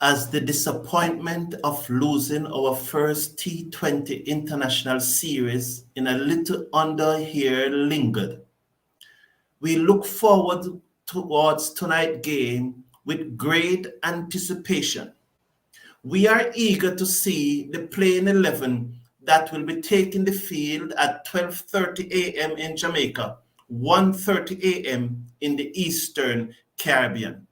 as the disappointment of losing our first T20 international series in a little under a year lingered. We look forward towards tonight's game with great anticipation. We are eager to see the playing 11 that will be taking the field at 12:30 a.m. in Jamaica, 1:30 a.m. in the Eastern Caribbean.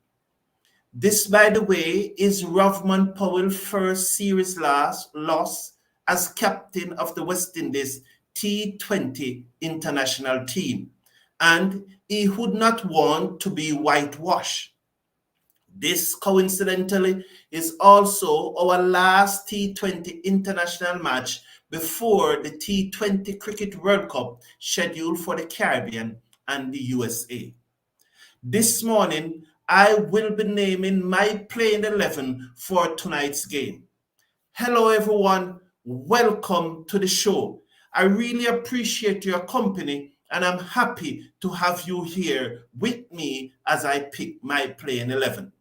This, by the way, is Ravmon Powell's first series loss as captain of the West Indies T20 international team, and he would not want to be whitewashed. This, coincidentally, is also our last T20 international match before the T20 Cricket World Cup scheduled for the Caribbean and the USA. This morning, I will be naming my playing 11 for tonight's game. Hello, everyone. Welcome to the show. I really appreciate your company, and I'm happy to have you here with me as I pick my playing 11.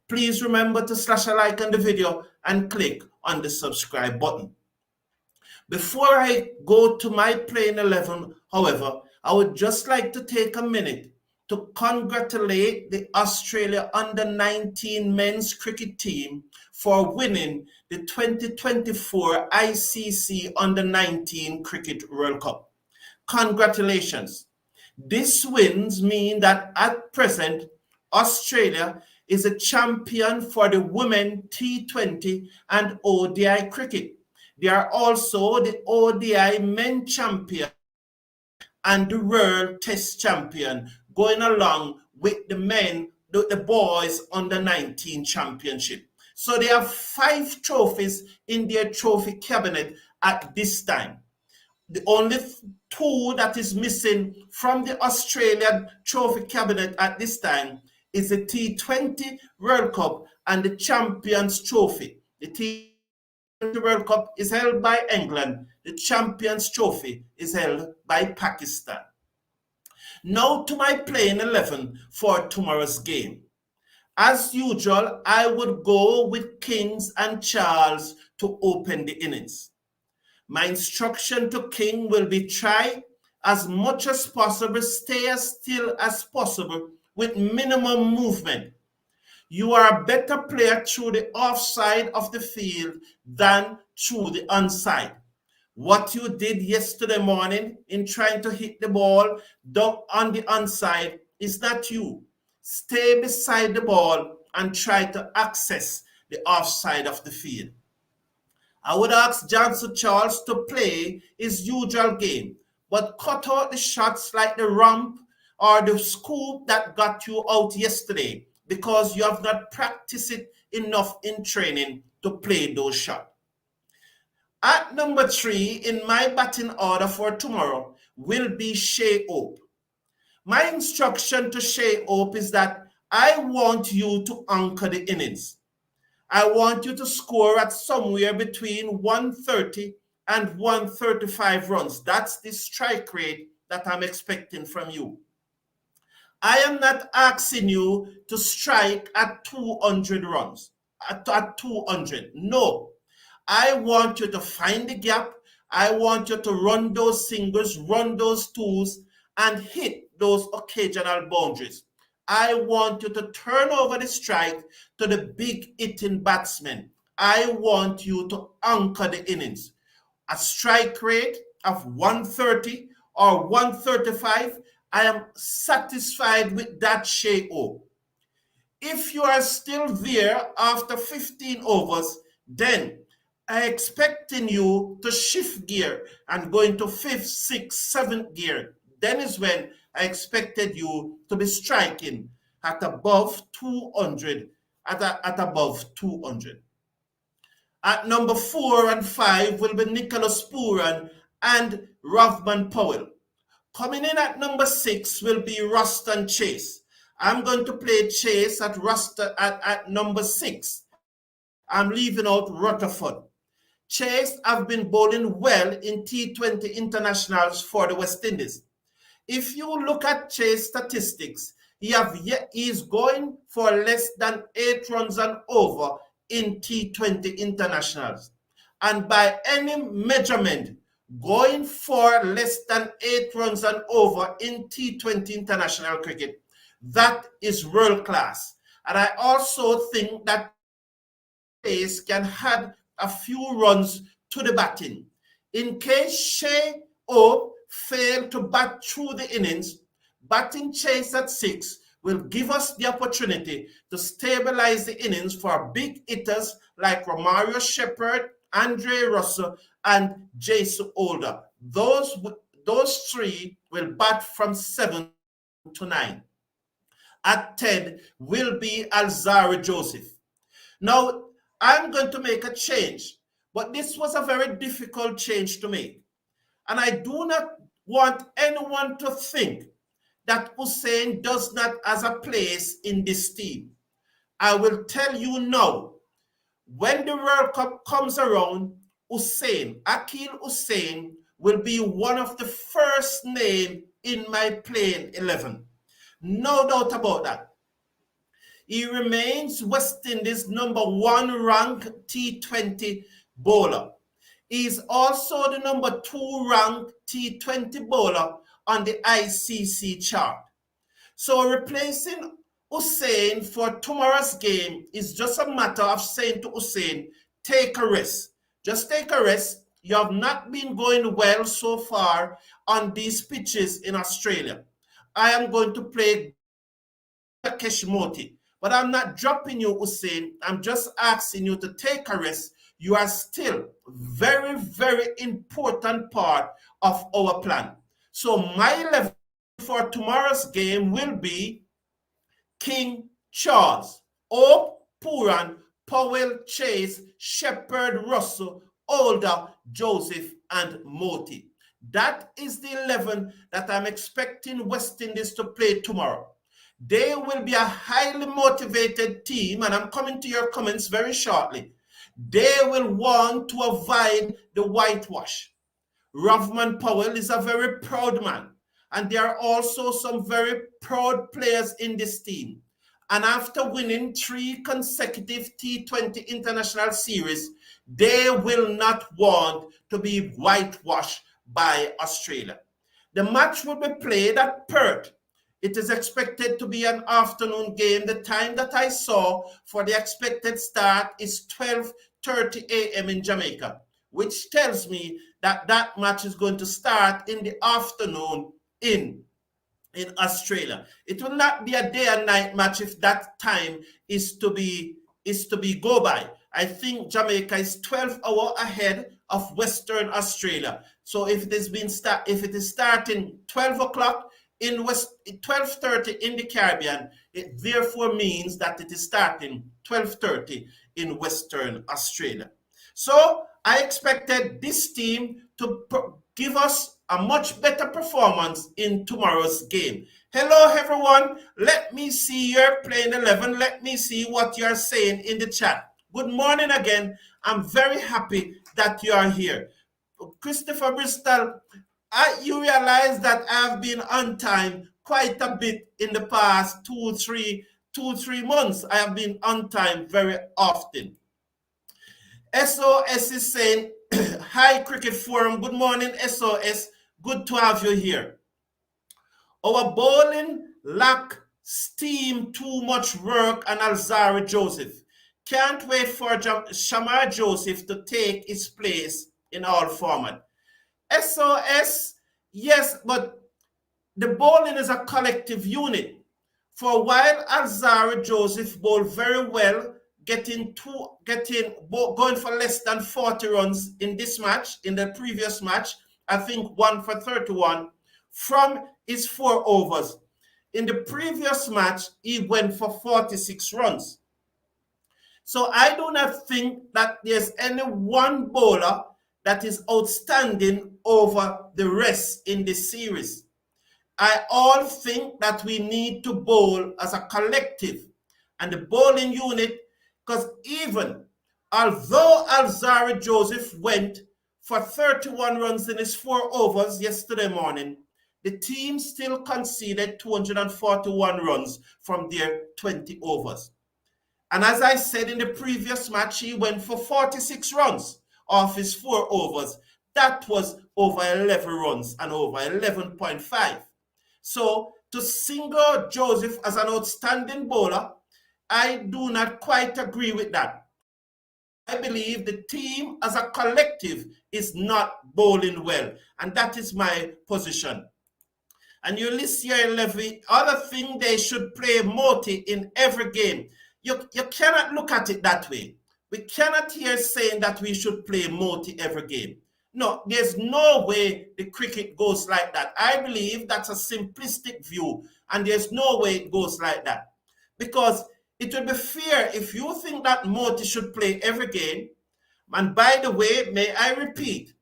Please remember to slash a like on the video and click on the subscribe button. Before I go to my playing 11, however, I would just like to take a minute to congratulate the Australia under-19 men's cricket team for winning the 2024 ICC Under-19 Cricket World Cup. Congratulations. These wins mean that at present, Australia is a champion for the women T20 and ODI cricket. They are also the ODI men champion and the World Test champion, going along with the boys under 19 championship. So they have 5 trophies in their trophy cabinet at this time. The only 2 that is missing from the Australian trophy cabinet at this time is the T20 World Cup and the Champions Trophy. The T20 World Cup is held by England. The Champions Trophy is held by Pakistan. Now to my playing 11 for tomorrow's game. As usual, I would go with Kings and Charles to open the innings. My instruction to King will be try as much as possible, stay as still as possible with minimum movement. You are a better player through the offside of the field than through the onside. What you did yesterday morning in trying to hit the ball down on the onside is not you. Stay beside the ball and try to access the offside of the field. I would ask Johnson Charles to play his usual game, but cut out the shots like the ramp or the scoop that got you out yesterday because you have not practiced it enough in training to play those shots. At number 3 in my batting order for tomorrow will be Shea Hope. My instruction to Shea Hope is that I want you to anchor the innings. I want you to score at somewhere between 130 and 135 runs. That's the strike rate that I'm expecting from you. I am not asking you to strike at 200 runs, at 200. No. I want you to find the gap. I want you to run those singles, run those twos, and hit those occasional boundaries. I want you to turn over the strike to the big hitting batsmen. I want you to anchor the innings. A strike rate of 130 or 135, I am satisfied with that Shea Hope. If you are still there after 15 overs, then I'm expecting you to shift gear and go into 5th, 6th, 7th gear. Then is when I expected you to be striking at above 200, at above 200. At number 4 and 5 will be Nicholas Pooran and Ravmon Powell. Coming in at number 6 will be Ruston Chase. I'm going to play Chase at number 6. I'm leaving out Rutherford. Chase have been bowling well in T20 internationals for the West Indies. If you look at Chase statistics, he is going for less than 8 runs and over in T20 internationals. And by any measurement, going for less than 8 runs and over in T20 international cricket, that is world class. And I also think that Chase can add a few runs to the batting. In case Shea O failed to bat through the innings, batting Chase at 6 will give us the opportunity to stabilize the innings for big hitters like Romario Shepherd, Andre Russell, and Jason Holder. Those three will bat from 7 to 9. At 10 will be Alzarri Joseph. Now, I'm going to make a change, but this was a very difficult change to make. And I do not want anyone to think that Hussein does not have a place in this team. I will tell you now, when the World Cup comes around, Akil Hussein, will be one of the first names in my playing 11. No doubt about that. He remains West Indies' #1 ranked T20 bowler. He is also the #2 ranked T20 bowler on the ICC chart. So replacing Hussein for tomorrow's game is just a matter of saying to Hussein, take a rest. Just take a rest. You have not been going well so far on these pitches in Australia. I am going to play Keshimoti, but I'm not dropping you, Hussein. I'm just asking you to take a rest. You are still very, very important part of our plan. So my 11 for tomorrow's game will be King, Charles, Hope, Puran, Powell, Chase, Shepherd, Russell, Holder, Joseph, and Moti. That is the 11 that I'm expecting West Indies to play tomorrow. They will be a highly motivated team, and I'm coming to your comments very shortly. They will want to avoid the whitewash. Ravmon Powell is a very proud man, and there are also some very proud players in this team. And after winning 3 consecutive T20 international series, they will not want to be whitewashed by Australia. The match will be played at Perth. It is expected to be an afternoon game. The time that I saw for the expected start is 12:30 a.m. in Jamaica, which tells me that that match is going to start in the afternoon in Australia. It will not be a day and night match if that time is to be go by. I think Jamaica is 12 hours ahead of Western Australia. So if it is starting 12 o'clock in 12:30 in the Caribbean, it therefore means that it is starting 12:30 in Western Australia. So I expected this team to give us a much better performance in tomorrow's game. Hello everyone, let me see your playing 11. Let me see what you're saying in the chat. Good morning again. I'm very happy that you are here. Christopher Bristol, you realize that I've been on time quite a bit in the past two, three months. I have been on time very often. SOS is saying, hi Cricket Forum, good morning SOS, good to have you here. Our bowling lack steam, too much work, and Alzarri Joseph. Can't wait for Shamar Joseph to take his place in all format. SOS, yes, but the bowling is a collective unit. For a while, Alzarri Joseph bowled very well, going for less than 40 runs in this match. In the previous match, I think 1 for 31 from his 4 overs. In the previous match, he went for 46 runs. So I do not think that there's any one bowler that is outstanding over the rest in this series. I all think that we need to bowl as a collective, and the bowling unit, because even although Alzarri Joseph went for 31 runs in his 4 overs yesterday morning, the team still conceded 241 runs from their 20 overs. And as I said in the previous match, he went for 46 runs off his 4 overs. That was over 11 runs and over 11.5. So to single Joseph as an outstanding bowler, I do not quite agree with that. I believe the team as a collective is not bowling well, and that is my position. And you list here, Levy, other thing they should play Moti in every game. You cannot look at it that way. We cannot hear saying that we should play Moti every game. No, there's no way the cricket goes like that. I believe that's a simplistic view, and there's no way it goes like that. Because it would be fair if you think that Moti should play every game. And by the way, may I repeat,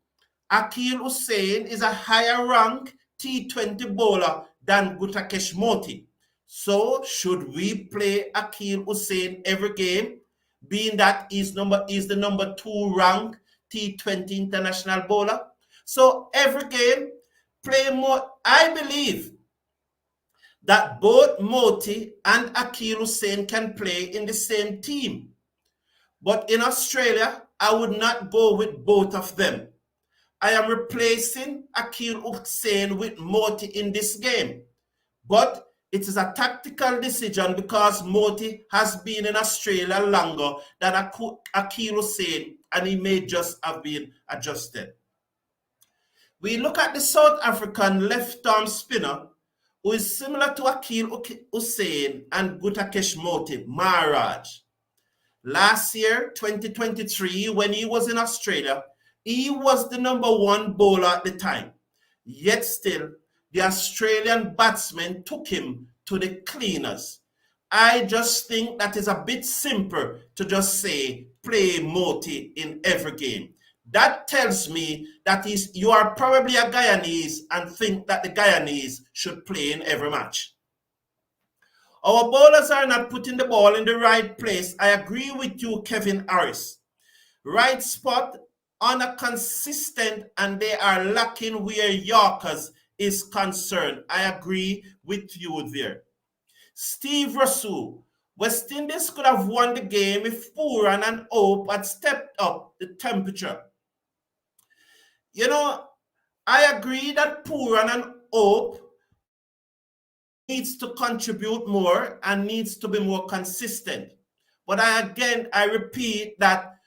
Akil Hussain is a higher rank T20 bowler than Gutakesh Moti. So should we play Akil Hussain every game, being that he's the number 2 ranked T20 international bowler? So every game, play more. I believe that both Moti and Akil Hussain can play in the same team. But in Australia, I would not go with both of them. I am replacing Akil Hussain with Moti in this game. But it is a tactical decision because Moti has been in Australia longer than Akil Hussain, and he may just have been adjusted. We look at the South African left-arm spinner who is similar to Akil Hussain and Gutakesh Moti, Maharaj. Last year, 2023, when he was in Australia, he was the number 1 bowler at the time. Yet still, the Australian batsmen took him to the cleaners. I just think that is a bit simple to just say, play Moti in every game. That tells me that you are probably a Guyanese and think that the Guyanese should play in every match. Our bowlers are not putting the ball in the right place. I agree with you, Kevin Harris. Right spot on a consistent, and they are lacking where Yorkers is concerned. I agree with you there. Steve Russell, West Indies could have won the game if Pooran and Hope had stepped up the temperature. You know, I agree that Pooran and Hope needs to contribute more and needs to be more consistent. But I repeat that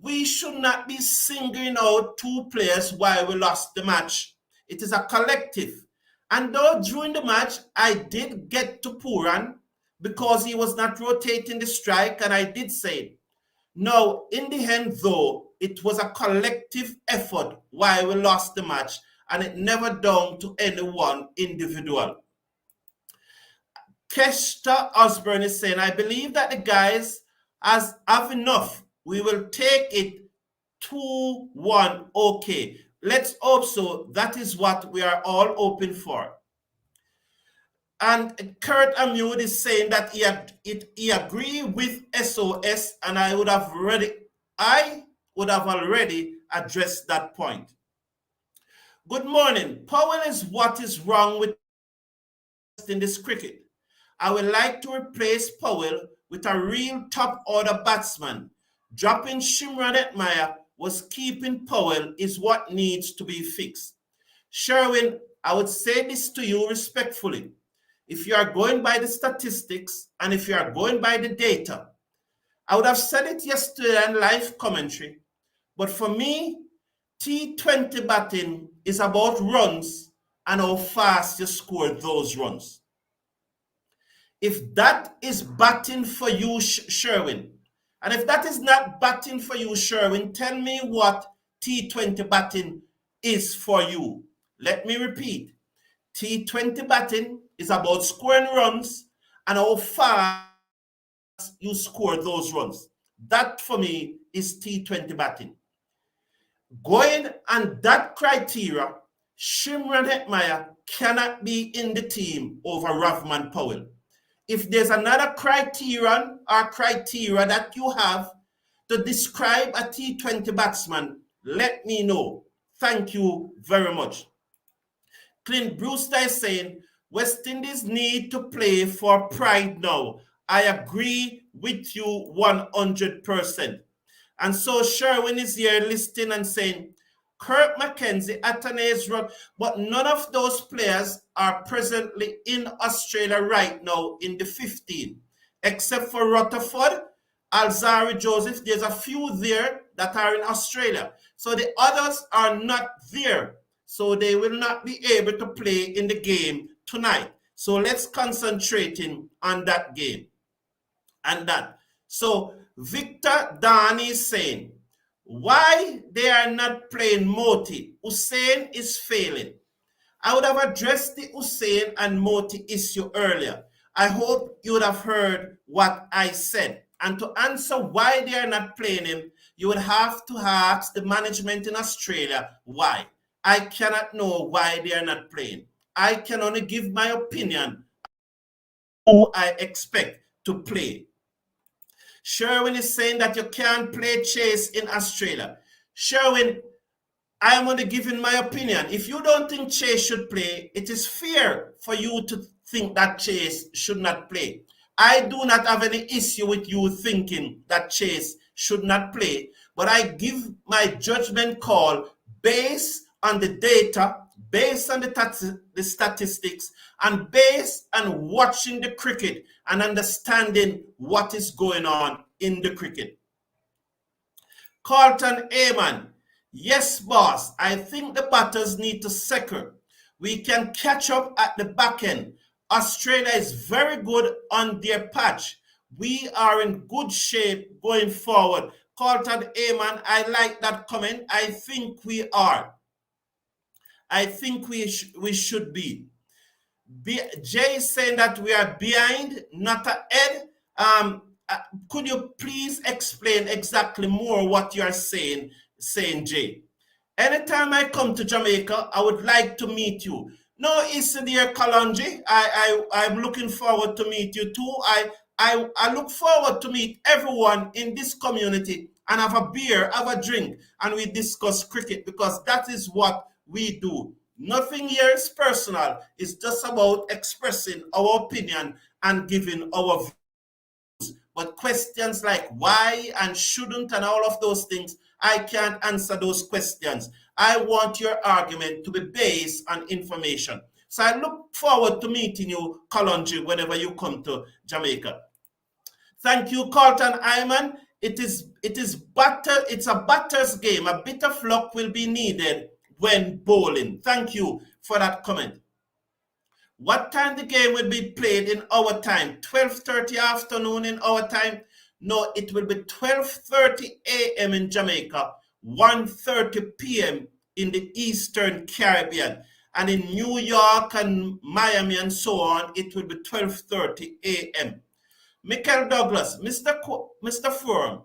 we should not be singling out 2 players while we lost the match. It is a collective. And though during the match, I did get to Pooran because he was not rotating the strike, and I did say, no, in the end though, it was a collective effort while we lost the match, and it never down to any one individual. Kester Osborne is saying, I believe that the guys have enough. We will take it 2-1. Okay. Let's hope so. That is what we are all hoping for. And Kurt Amud is saying that he agree with SOS, and I would have already addressed that point. Good morning. Powell is what is wrong with in this cricket. I would like to replace Powell with a real top-order batsman. Dropping Shimron Hetmyer was keeping Powell is what needs to be fixed. Sherwin, I would say this to you respectfully. If you are going by the statistics and if you are going by the data, I would have said it yesterday in live commentary, but for me, T20 batting is about runs and how fast you score those runs. If that is batting for you, Sherwin, and if that is not batting for you, Sherwin, tell me what T20 batting is for you. Let me repeat. T20 batting is about scoring runs and how fast you score those runs. That for me is T20 batting. Going on that criteria, Shimron Hetmyer cannot be in the team over Ravmon Powell. If there's another criterion or criteria that you have to describe a T20 batsman, let me know. Thank you very much. Clint Brewster is saying, West Indies need to play for pride now. I agree with you 100%. And so Sherwin is here listening and saying, Kirk McKenzie, Athanaze Rock, but none of those players are presently in Australia right now in the 15, except for Rutherford, Alzari Joseph. There's a few there that are in Australia. So the others are not there. So they will not be able to play in the game tonight. So let's concentrate on that game and that. So Victor Dan is saying, why they are not playing Moti? Hussein is failing. I would have addressed the Hussein and Moti issue earlier. I hope you would have heard what I said. And to answer why they are not playing him, you would have to ask the management in Australia why. I cannot know why they are not playing. I can only give my opinion who I expect to play. Sherwin is saying that you can't play Chase in Australia. Sherwin, I'm only giving my opinion. If you don't think Chase should play, it is fair for you to think that Chase should not play. I do not have any issue with you thinking that Chase should not play, but I give my judgment call based on the data, based on the statistics, and based on watching the cricket and understanding what is going on in the cricket. Carlton Aman, yes, boss. I think the batters need to second. We can catch up at the back end. Australia is very good on their patch. We are in good shape going forward. Carlton Aman, I like that comment. I think we are. I think we should be. Jay is saying that we are behind, not ahead. Could you please explain exactly more what you are saying, Jay? Anytime I come to Jamaica, I would like to meet you. No, issue dear Kalonji. I'm looking forward to meet you too. I look forward to meet everyone in this community and have a beer, have a drink, and we discuss cricket because that is what we do. Nothing here is personal. It's just about expressing our opinion and giving our views. But questions like why and shouldn't and all of those things, I can't answer those questions. I want your argument to be based on information. So I look forward to meeting you, Kalonji, whenever you come to Jamaica. Thank you, Carlton Iman. It's a batter's game. A bit of luck will be needed when bowling. Thank you for that comment. What time the game will be played in our time? 12:30 afternoon in our time? No, it will be 12:30 a.m. in Jamaica, 1:30 p.m. in the Eastern Caribbean. And in New York and Miami and so on, it will be 12:30 a.m. Michael Douglas, Mr. Forum,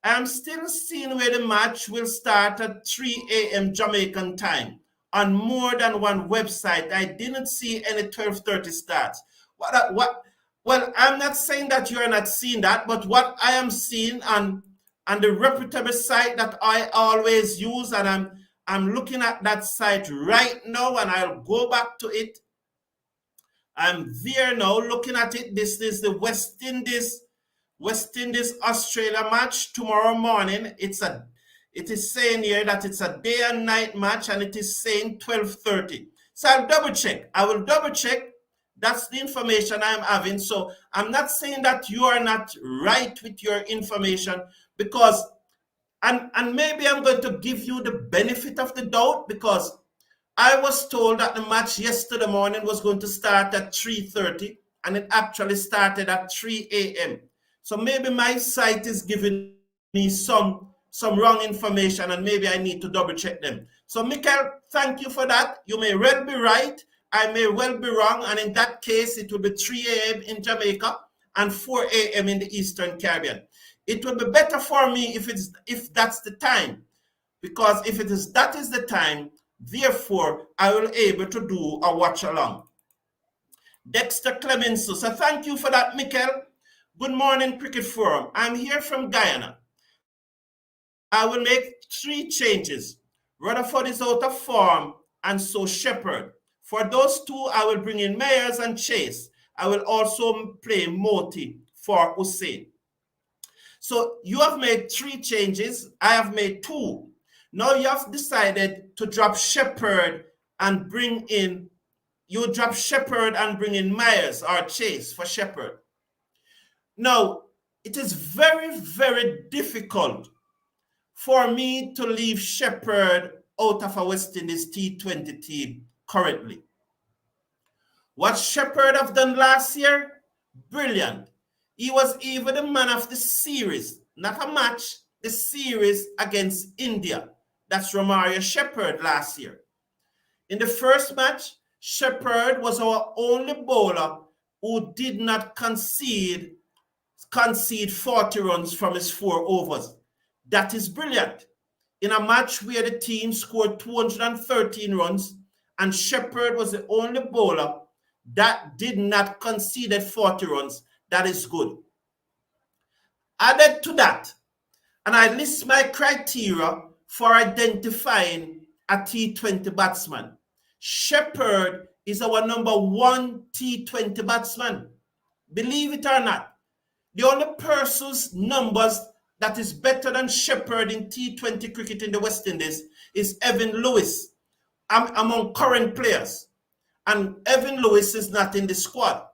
I am still seeing where the match will start at 3 a.m. Jamaican time. On more than one website, I didn't see any 12:30 starts. Well, I'm not saying that you are not seeing that, but what I am seeing on the reputable site that I always use, and I'm looking at that site right now, and I'll go back to it. I'm there now looking at it. This is the West Indies Australia match tomorrow morning. It is saying here that it's a day and night match, and it is saying 12:30. So I'll double check. I will double check. That's the information I'm having. So I'm not saying that you are not right with your information, because and maybe I'm going to give you the benefit of the doubt, because I was told that the match yesterday morning was going to start at 3:30, and it actually started at 3 a.m. So maybe my site is giving me some wrong information, and maybe I need to double check them. So Michael, thank you for that. You may well be right. I may well be wrong. And in that case, it will be 3 a.m. in Jamaica and 4 a.m. in the Eastern Caribbean. It would be better for me if that's the time, because if that is the time, therefore, I will be able to do a watch along. Dexter Clemenceau. So thank you for that, Michael. Good morning, Cricket Forum. I'm here from Guyana. I will make 3 changes. Rutherford is out of form, and so Shepherd. For those 2, I will bring in Mayers and Chase. I will also play Moti for Hussein. So you have made 3 changes. I have made 2. Now you have decided to drop Shepherd and bring in, you drop Shepherd and bring in Myers or Chase for Shepherd. Now, it is very, very difficult for me to leave Shepherd out of a West Indies T20 team currently. What Shepherd have done last year? Brilliant. He was even the man of the series, not a match, the series against India. That's Romario Shepherd last year. In the first match, Shepherd was our only bowler who did not concede 40 runs from his 4 overs. That is brilliant. In a match where the team scored 213 runs and Shepherd was the only bowler that did not concede 40 runs, that is good. Added to that, and I list my criteria for identifying a T20 batsman. Shepherd is our number 1 T20 batsman. Believe it or not, the only person's numbers that is better than Shepherd in T20 cricket in the West Indies is Evan Lewis among current players. And Evan Lewis is not in the squad.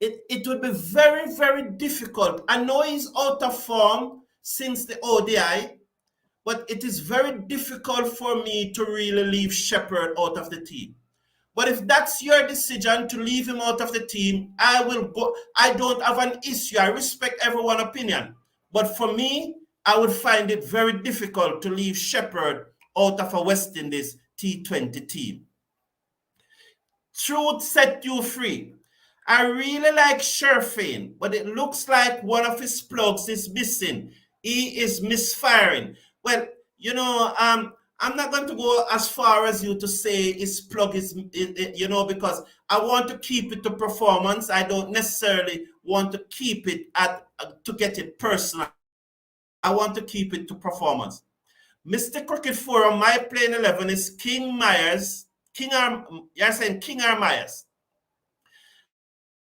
It would be very, very difficult. I know he's out of form since the ODI, but it is very difficult for me to really leave Shepherd out of the team. But if that's your decision to leave him out of the team, I will go. I don't have an issue. I respect everyone's opinion. But for me, I would find it very difficult to leave Shepherd out of a West Indies T20 team. Truth set you free. I really like Sherfane, but it looks like one of his plugs is missing. He is misfiring. Well, you know, I'm not going to go as far as you to say his plug is, you know, because I want to keep it to performance. I don't necessarily want to keep it to get it personal. I want to keep it to performance. Mr. Cricket Forum, my playing 11 is King Myers. You're saying King or Myers?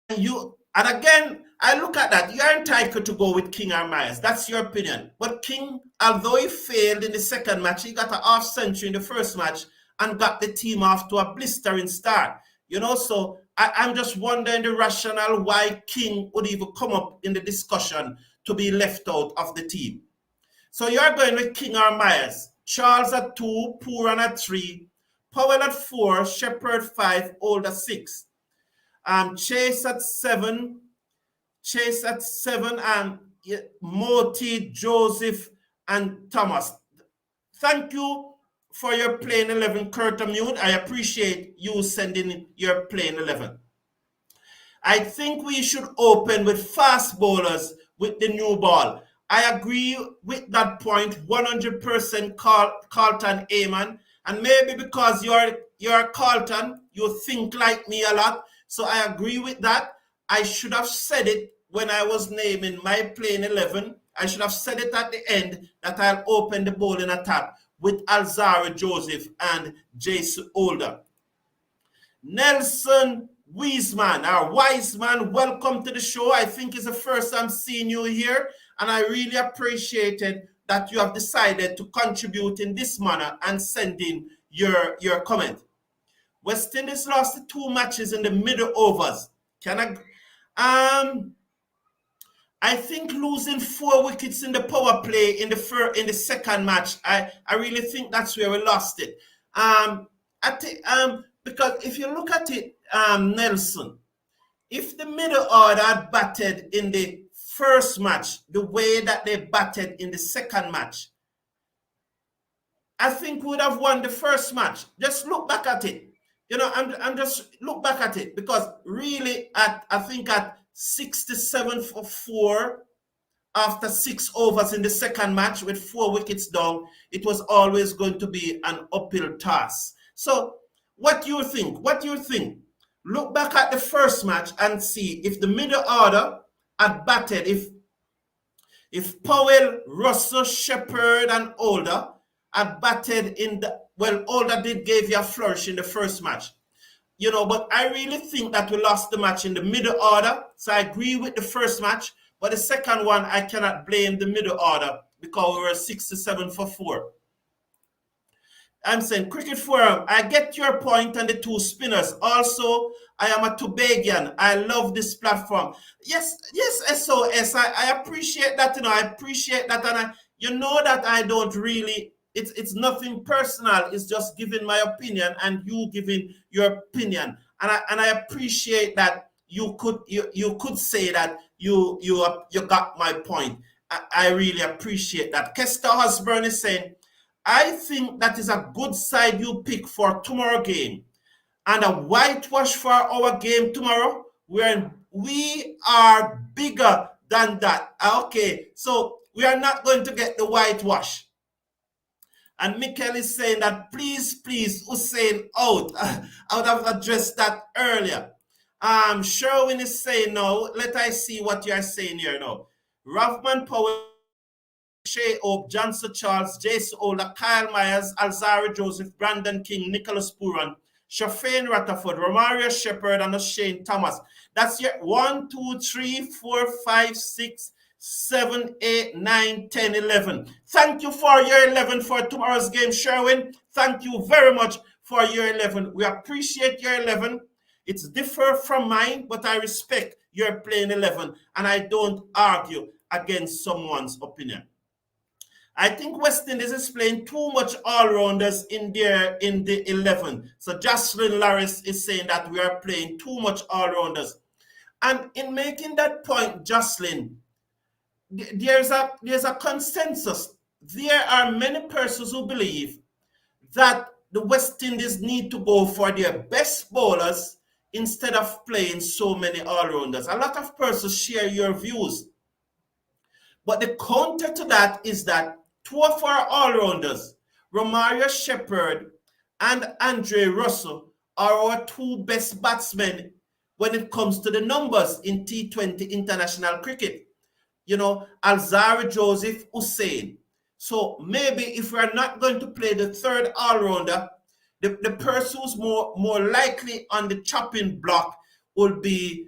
And again, I look at that. You're entitled to go with King or Myers. That's your opinion. But King, although he failed in the second match, he got a half century in the first match and got the team off to a blistering start. You know, so I'm just wondering the rationale why King would even come up in the discussion to be left out of the team. So you're going with King or Myers. Charles at 2, Pooran at 3, Powell at 4, Shepherd 5, Old at 6. Chase at 7, and Moti, Joseph, and Thomas. Thank you for your playing 11, Kurt Amune. I appreciate you sending your playing 11. I think we should open with fast bowlers with the new ball. I agree with that point 100%, Carlton Amon. And maybe because you're Carlton, you think like me a lot. So I agree with that. I should have said it when I was naming my playing 11. I should have said it at the end that I'll open the bowling attack with Alzara Joseph and Jason Older. Nelson Wiseman, welcome to the show. I think it's the first time seeing you here, and I really appreciated that you have decided to contribute in this manner and send in your comment. West Indies lost the 2 matches in the middle overs. I think losing 4 wickets in the power play in the second match, I really think that's where we lost it. Because if you look at it, Nelson, if the middle order had batted in the first match the way that they batted in the second match, I think we would have won the first match. Just look back at it. You know, I'm just look back at it, because really I think at 67 for 4 after 6 overs in the second match with 4 wickets down, it was always going to be an uphill task. So what do you think? Look back at the first match and see if the middle order had batted, if Powell, Russell, Shepherd, and Older had batted in the, well, Older did give you a flourish in the first match. You know, but I really think that we lost the match in the middle order. So I agree with the first match, But the second one, I cannot blame the middle order because we were 67 for 4. I'm saying Cricket Forum, I get your point on the two spinners. Also, I am a Tobagian. I love this platform. Yes, SOS. I appreciate that, I appreciate that. And you know that I don't really, it's nothing personal. It's just giving my opinion and you giving your opinion. And I appreciate that you could say that you got my point. I really appreciate that. Kester Osborne is saying, I think that is a good side you pick for tomorrow game. And a whitewash for our game tomorrow, where we are bigger than that. Okay, so we are not going to get the whitewash. And Mikel is saying that please, Hussein out. I would have addressed that earlier. Sherwin is saying no. Let us see what you are saying here now. Ravmon Powell, Shea Oak, Johnson Charles, Jason Ola, Kyle Myers, Alzari Joseph, Brandon King, Nicholas Puran, Shafane Rutherford, Romario Shepherd, and Shane Thomas. That's your 1, 2, 3, 4, 5, 6, 7, 8, 9, 10, 11. Thank you for your 11 for tomorrow's game, Sherwin. Thank you very much for your 11. We appreciate your 11. It's different from mine, but I respect your playing 11, and I don't argue against someone's opinion. I think West Indies is playing too much all-rounders in the 11. So Jocelyn Larris is saying that we are playing too much all-rounders. And in making that point, Jocelyn, there's a consensus. There are many persons who believe that the West Indies need to go for their best bowlers instead of playing so many all-rounders. A lot of persons share your views. But the counter to that is that two of our all-rounders, Romario Shepherd and Andre Russell, are our two best batsmen when it comes to the numbers in T20 international cricket. Alzari Joseph, Hussein. So maybe if we're not going to play the third all-rounder, the person who's more likely on the chopping block will be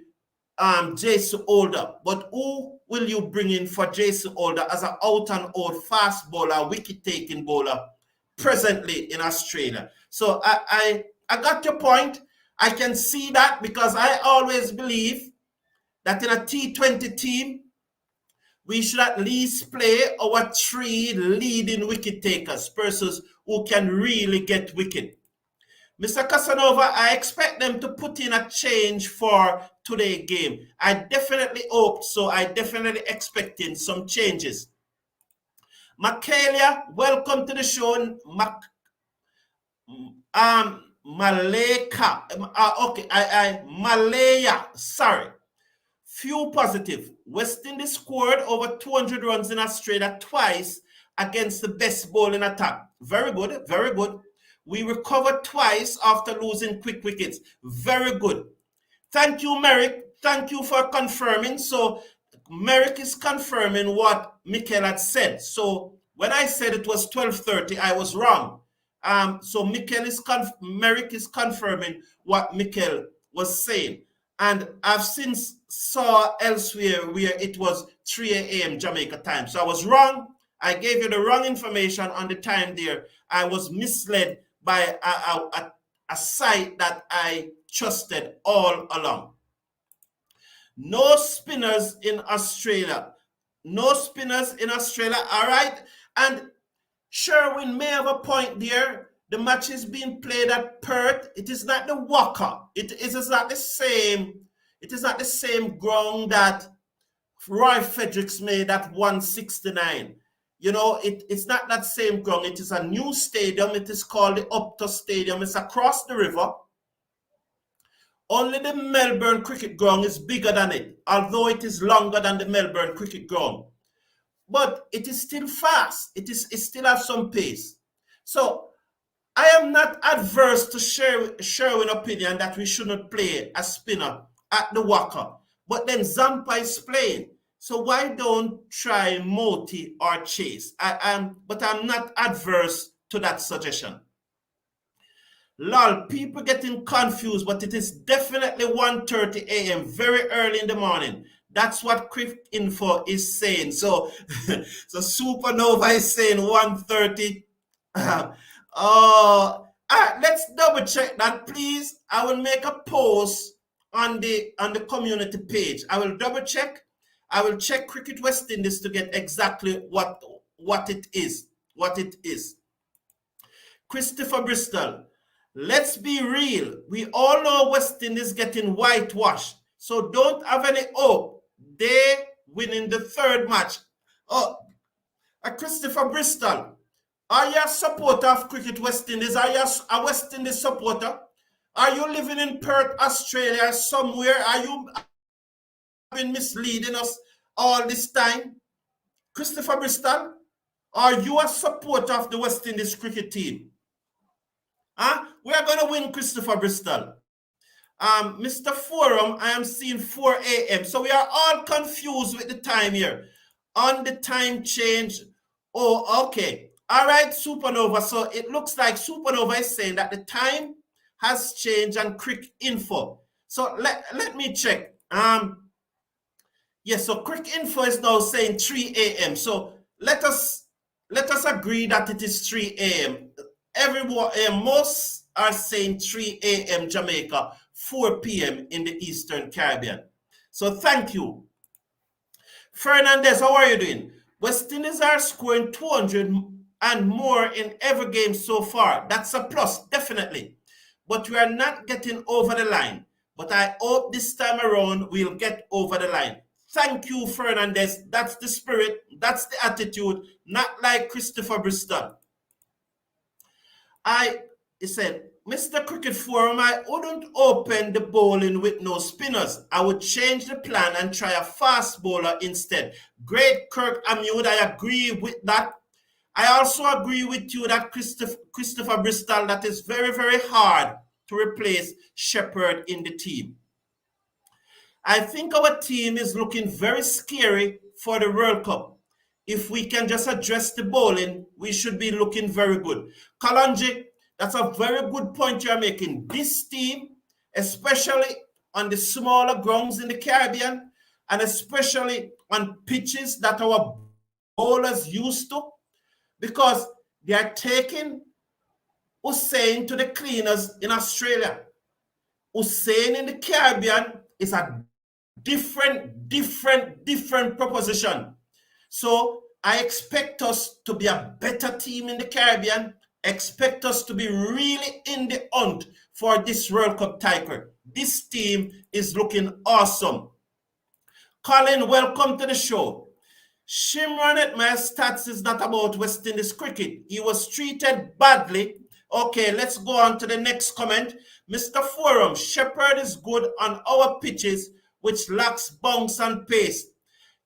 Jason Holder. But who will you bring in for Jason Holder as an out-and-out fast bowler, wicket-taking bowler presently in Australia? So I got your point. I can see that because I always believe that in a T20 team, we should at least play our 3 leading wicket takers, persons who can really get wicket. Mr. Casanova, I expect them to put in a change for today's game. I definitely hope so. I definitely expecting some changes. Michaelia, welcome to the show. Maleka. Malaya. Sorry. Few positive. West Indies scored over 200 runs in Australia twice against the best bowling attack. Very good. Very good. We recovered twice after losing quick wickets. Very good. Thank you, Merrick. Thank you for confirming. So Merrick is confirming what Mikel had said. So when I said it was 12:30, I was wrong. So Merrick is confirming what Mikel was saying. And I've since saw elsewhere where it was 3 a.m. Jamaica time. So I was wrong. I gave you the wrong information on the time there. I was misled by a site that I trusted all along. No spinners in Australia. No spinners in Australia. All right. And Sherwin may have a point there. The match is being played at Perth. It is not the Walker. It is not the same. It is not the same ground that Roy Fredericks made at 169. It's not that same ground. It is a new stadium. It is called the Optus Stadium. It's across the river. Only the Melbourne Cricket Ground is bigger than it, although it is longer than the Melbourne Cricket Ground. But it is still fast. It still has some pace. So I am not adverse to sharing opinion that we shouldn't play a spinner at the Walker. But then Zampa is playing. So why don't try Moti or Chase? But I'm not adverse to that suggestion. Lol, people getting confused, but it is definitely 1:30 a.m., very early in the morning. That's what Quick Info is saying. So, so Supernova is saying 130. Let's double check that, please. I will make a post on the community page. I will double check. I will check Cricket West Indies to get exactly what it is. What it is. Christopher Bristol, let's be real. We all know West Indies getting whitewashed. So don't have any hope. They winning the third match. Oh, Christopher Bristol, are you a supporter of Cricket West Indies? Are you a West Indies supporter? Are you living in Perth, Australia somewhere? Are you been misleading us all this time? Christopher Bristol, are you a supporter of the West Indies cricket team? Huh? We are going to win, Christopher Bristol. Mr. Forum, I am seeing 4 a.m. So we are all confused with the time here. On the time change. Oh, okay. All right, Supernova. So it looks like Supernova is saying that the time has changed on Crick Info. So let me check. Yes, so Crick Info is now saying 3 a.m. So let us agree that it is 3 a.m. Everyone, most are saying 3 a.m. Jamaica, 4 p.m. in the Eastern Caribbean. So thank you. Fernandez, how are you doing? West Indies are scoring 200 and more in every game so far. That's a plus, definitely. But we are not getting over the line. But I hope this time around we'll get over the line. Thank you, Fernandez. That's the spirit. That's the attitude. Not like Christopher Bristol. He said, Mr. Cricket Forum, I wouldn't open the bowling with no spinners. I would change the plan and try a fast bowler instead. Great, Kirk Amute. I agree with that. I also agree with you that Christopher Bristol, that is very, very hard to replace Shepherd in the team. I think our team is looking very scary for the World Cup. If we can just address the bowling, we should be looking very good. Kalonji, that's a very good point you're making. This team, especially on the smaller grounds in the Caribbean, and especially on pitches that our bowlers used to, because they are taking Hussein to the cleaners in Australia. Hussein in the Caribbean is a different proposition. So I expect us to be a better team in the Caribbean. Expect us to be really in the hunt for this World Cup title. This team is looking awesome. Colin, welcome to the show. Shimron at my stats is not about West Indies cricket. He was treated badly. Okay, let's go on to the next comment. Mr. Forum, Shepherd is good on our pitches, which lacks bounce and pace.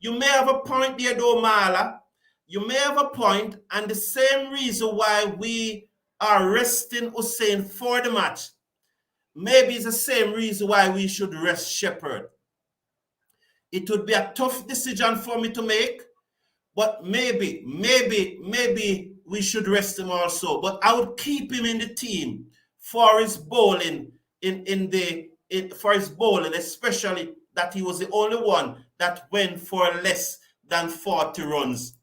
You may have a point there, though, Marla. You may have a point, and the same reason why we are resting Hussein for the match. Maybe it's the same reason why we should rest Shepherd. It would be a tough decision for me to make, but maybe we should rest him also. But I would keep him in the team for his bowling for his bowling, especially that he was the only one that went for less than 40 runs.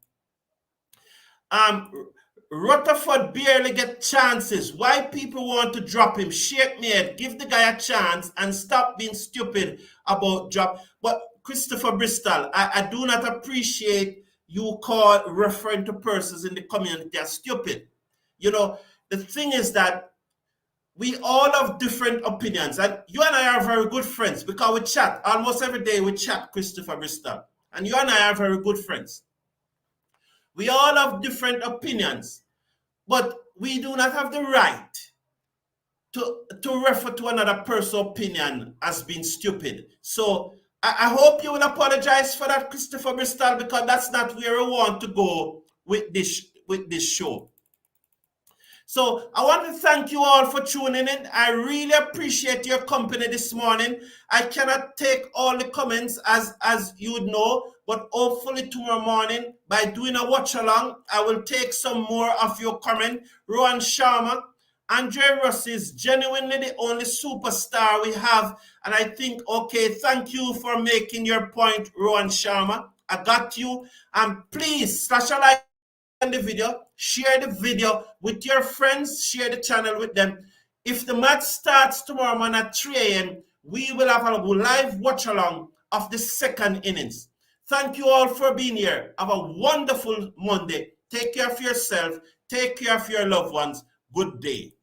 Rutherford barely get chances. Why people want to drop him? Shake me head. Give the guy a chance and stop being stupid about drop. But Christopher Bristol, I do not appreciate you referring to persons in the community as stupid. You know, the thing is that we all have different opinions, and you and I are very good friends because we chat almost every day. We chat, Christopher Bristol, and you and I are very good friends. We all have different opinions, but we do not have the right to refer to another person's opinion as being stupid. So I hope you will apologize for that, Christopher Bristol, because that's not where we want to go with this show. So I want to thank you all for tuning in. I really appreciate your company this morning. I cannot take all the comments as you would know, but hopefully tomorrow morning, by doing a watch along, I will take some more of your comment. Rohan Sharma, Andre Russ is genuinely the only superstar we have. And I think, okay, thank you for making your point, Rohan Sharma. I got you. And please, slash a like on the video, share the video with your friends, share the channel with them. If the match starts tomorrow morning at 3 a.m., we will have a live watch along of the second innings. Thank you all for being here. Have a wonderful Monday. Take care of yourself. Take care of your loved ones. Good day.